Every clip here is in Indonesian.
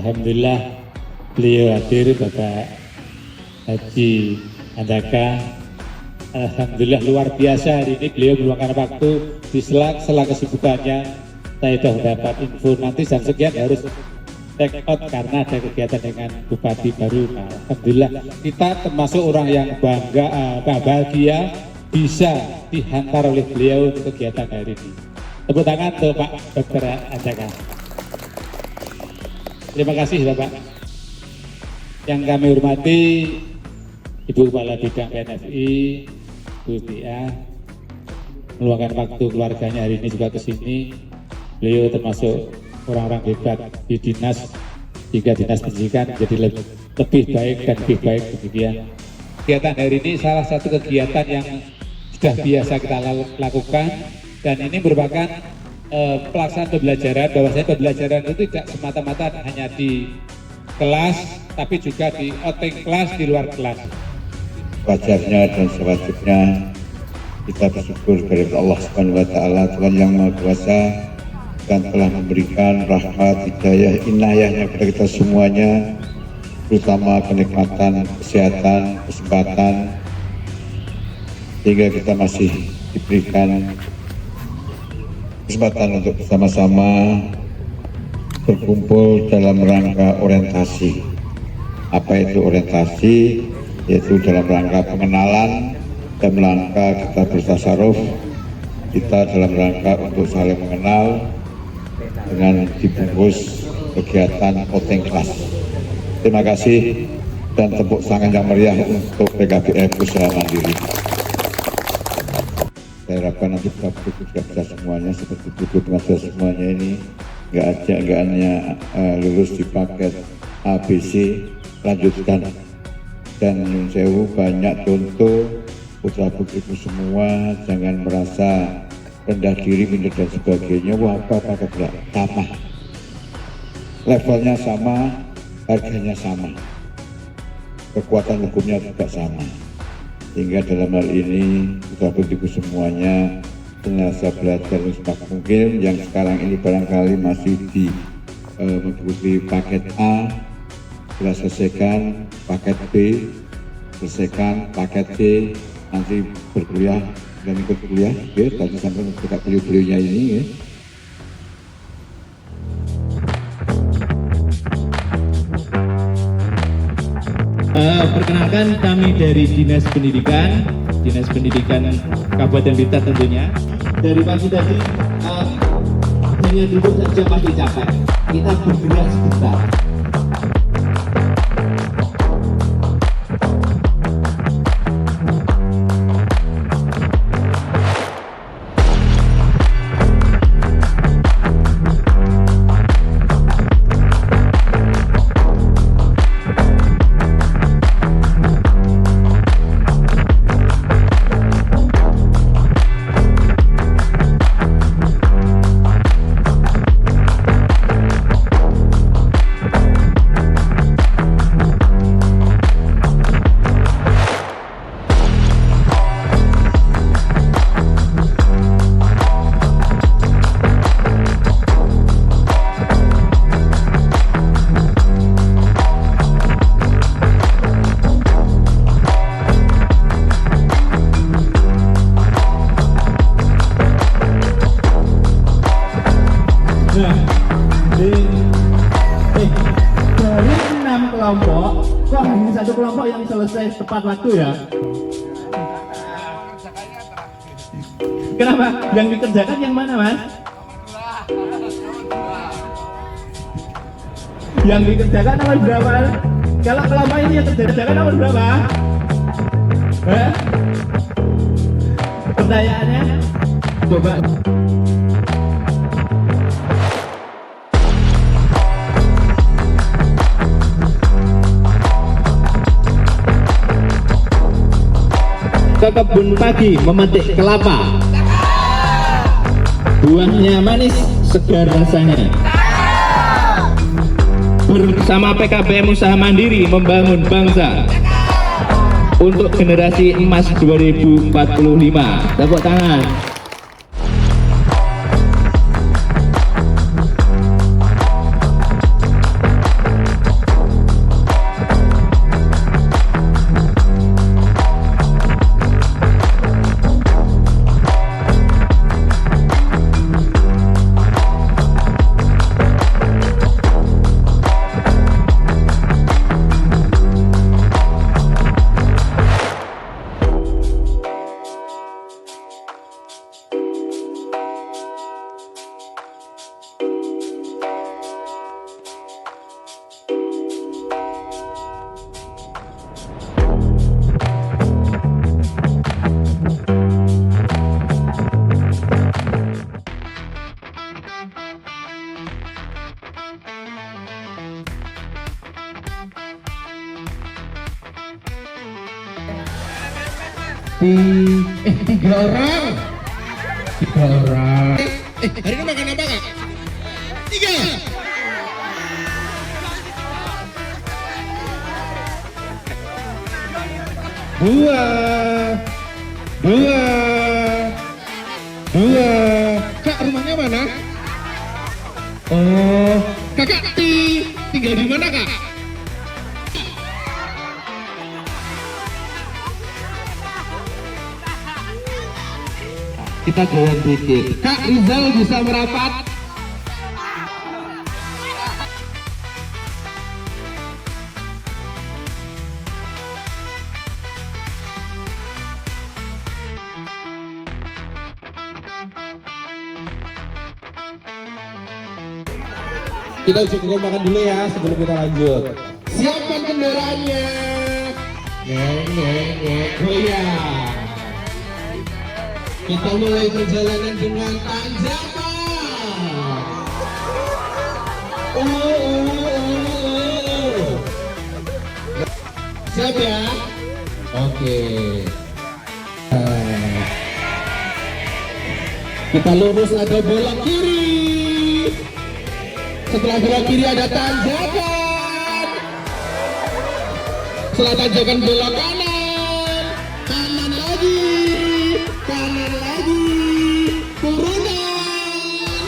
Alhamdulillah beliau hadir, Bapak Haji Andaka. Alhamdulillah luar biasa hari ini beliau meluangkan waktu di sela kesibukannya. Saya sudah dapat info nanti jam sekian harus take out karena ada kegiatan dengan Bupati baru. Nah, alhamdulillah kita termasuk orang yang bangga, bahagia bisa dihantar oleh beliau untuk kegiatan hari ini. Tepuk tangan untuk Pak Dr. Andaka. Terima kasih Bapak. Yang kami hormati Ibu Kepala Bidang PNFI, Bu Tia, meluangkan waktu keluarganya hari ini juga ke sini. Beliau termasuk orang-orang hebat di dinas, jika dinas pendidikan jadi lebih baik dan lebih baik demikian. Kegiatan hari ini salah satu kegiatan yang sudah biasa kita lakukan dan ini merupakan pelaksanaan pembelajaran. Bahwasanya pembelajaran itu tidak semata-mata hanya di kelas, tapi juga di outing kelas, di luar kelas. Wajarnya dan sewajibnya kita bersyukur kepada Allah Subhanahu wa Ta'ala, Tuhan yang Maha Kuasa, dan telah memberikan rahmat, hidayah, inayahnya kepada kita semuanya, terutama kenikmatan, kesehatan, kesempatan, sehingga kita masih diberikan kesempatan untuk bersama-sama berkumpul dalam rangka orientasi. Apa itu orientasi? Yaitu dalam rangka pengenalan, dalam rangka kita bertasaruf, kita dalam rangka untuk saling mengenal dengan dibungkus kegiatan outing kelas. Terima kasih dan tepuk tangan yang meriah untuk PKBM Usaha Mandiri. Saya harapkan nanti juga bisa semuanya seperti buku pengajar semuanya ini nggak hanya lulus di paket ABC, lanjutkan. Dan Nyun Sewu banyak contoh putra putriku semua, jangan merasa rendah diri, minder dan sebagainya. Wah, apa tidak sama, levelnya sama, harganya sama, kekuatan hukumnya juga sama, sehingga dalam hal ini putra putriku semuanya senantiasa belajar semaksimal mungkin. Yang sekarang ini barangkali masih mengikuti paket A, setelah selesaikan paket B, selesaikan paket C, nanti berkuliah dan ikut kuliah, ya, tadi sampai dekat beliau-beliaunya ini, ya. Perkenalkan, kami dari Dinas Pendidikan Kabupaten Blitar tentunya. Dari pagi tadi hanya duduk saja pasti capek. Kita bergerak sebentar. Dari 6 kelompok, kok hanya satu kelompok yang selesai tepat waktu ya? Kenapa? Yang dikerjakan yang mana, Mas? Yang dikerjakan nomor berapa? Kalau kelompok ini yang dikerjakan nomor berapa? Pertanyaannya, coba. Ke kebun pagi memetik kelapa, buahnya manis, segar rasanya. Bersama PKBM Usaha Mandiri membangun bangsa untuk generasi emas 2045. Tepuk tangan. orang. 3 orang. Hari ini makan apa kak? 3. Dua. Kak, rumahnya mana? Oh, kakak tinggal di mana kak? Kita jalan dikit. Kak Rizal bisa merapat? Kita uji makan dulu ya sebelum kita lanjut. Siapkan kendaraannya. Oh iya. Kita mulai perjalanan dengan tanjakan. Siap ya? Oke. Kita lurus, ada belok kiri. Setelah belok kiri ada tanjakan. Setelah tanjakan belok kanan. Kanan lagi. Turunan.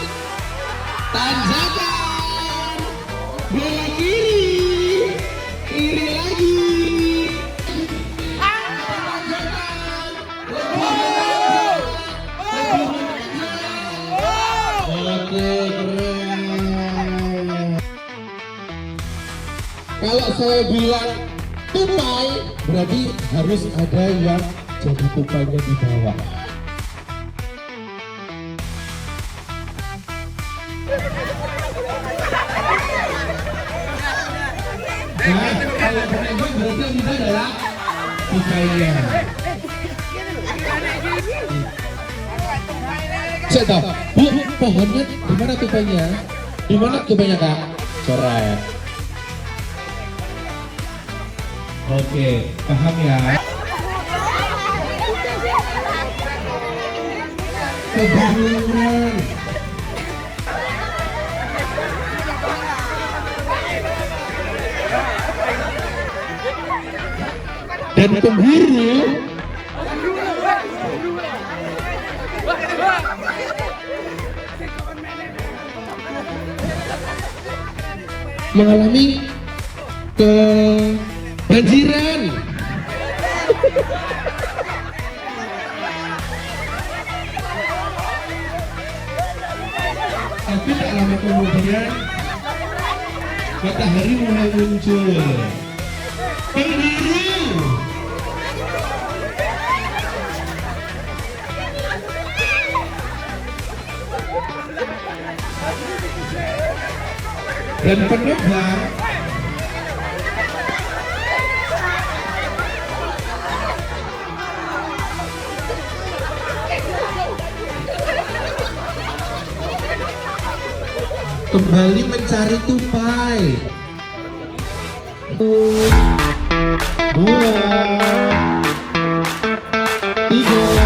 Tanjakan. Belok kiri. Kiri lagi. Oke, keren. Kalau saya bilang tupai, berarti harus ada yang jadi tupainya di bawah. Nah, kalau penembak berarti yang bisa adalah tupainya. Saya tahu, Bu, pohonnya di mana tupainya? Di mana tupainya kak? Coret. Oke, paham ya? Kebangunan. Dan pemburu mengalami kebanjiran. Tapi tak lama kemudian matahari mulai muncul. Pemburu dan penebar kembali mencari tupai. 2, 3.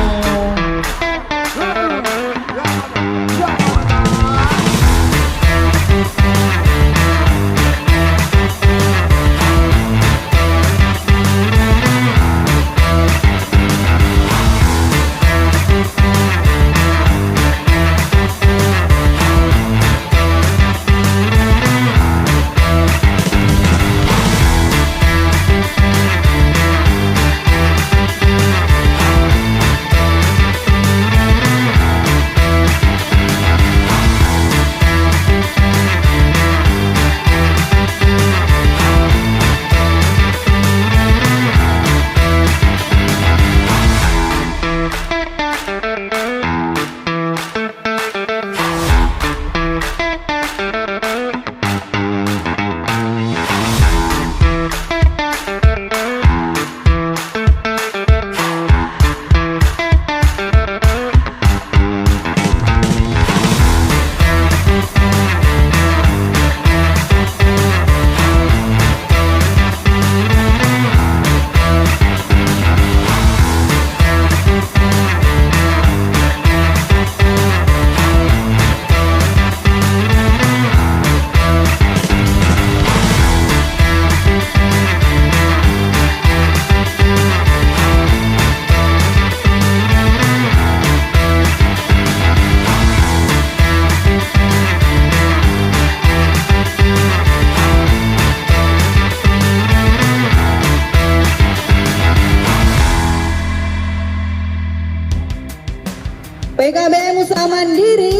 PKB Usaha Mandiri.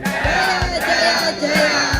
Jaya, jaya, jaya.